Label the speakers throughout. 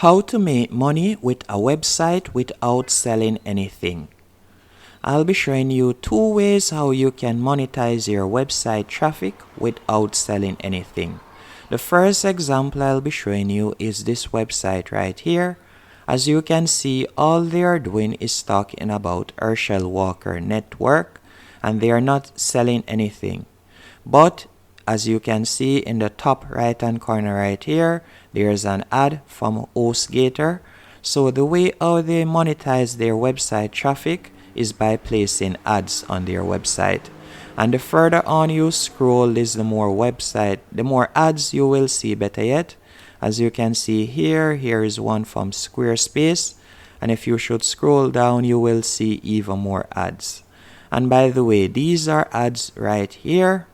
Speaker 1: How to make money with a website without selling anything. I'll be showing you two ways how you can monetize your website traffic without selling anything. The first example I'll be showing you is this website right here. As you can see, all they are doing is talking about Herschel Walker Network, and they are not selling anything. But as you can see in the top right hand corner right here, there's an ad from HostGator. So the way how they monetize their website traffic is by placing ads on their website. And the further on you scroll is the more ads you will see, better yet. As you can see here is one from Squarespace. And if you should scroll down, you will see even more ads. And by the way, these are ads right here.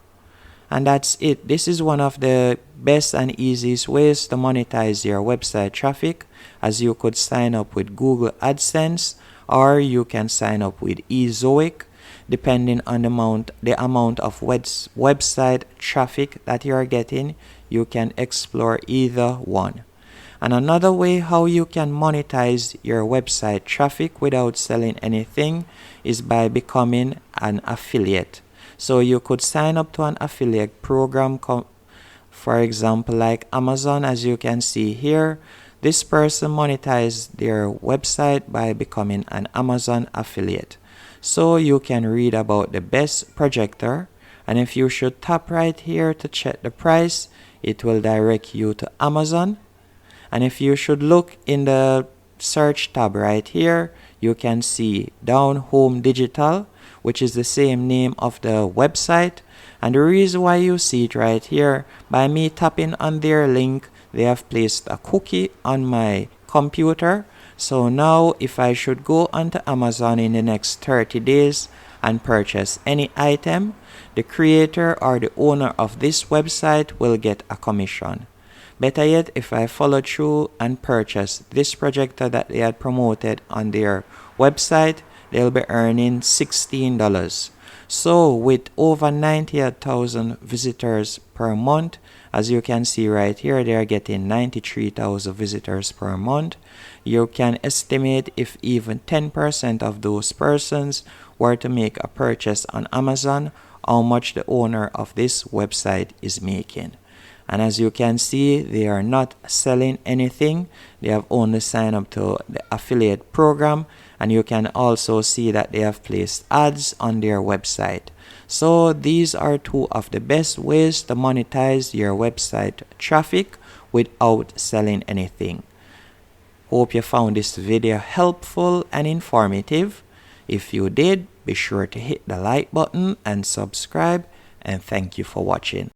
Speaker 1: And that's it. This is one of the best and easiest ways to monetize your website traffic, as you could sign up with Google AdSense or you can sign up with Ezoic. Depending on the amount of website traffic that you are getting, you can explore either one. And another way how you can monetize your website traffic without selling anything is by becoming an affiliate. So you could sign up to an affiliate program, for example, like Amazon. As you can see here, this person monetized their website by becoming an Amazon affiliate. So you can read about the best projector, and if you should tap right here to check the price, it will direct you to Amazon. And if you should look in the search tab right here, you can see Down Home Digital, which is the same name of the website. And the reason why you see it right here, by me tapping on their link, they have placed a cookie on my computer. So now if I should go onto Amazon in the next 30 days and purchase any item, the creator or the owner of this website will get a commission. Better yet, if I follow through and purchase this projector that they had promoted on their website, they'll be earning $16. So with over 98,000 visitors per month, as you can see right here, they are getting 93,000 visitors per month. You can estimate if even 10% of those persons were to make a purchase on Amazon, how much the owner of this website is making. And as you can see, they are not selling anything. They have only signed up to the affiliate program. And you can also see that they have placed ads on their website. So these are two of the best ways to monetize your website traffic without selling anything. Hope you found this video helpful and informative. If you did, be sure to hit the like button and subscribe. And thank you for watching.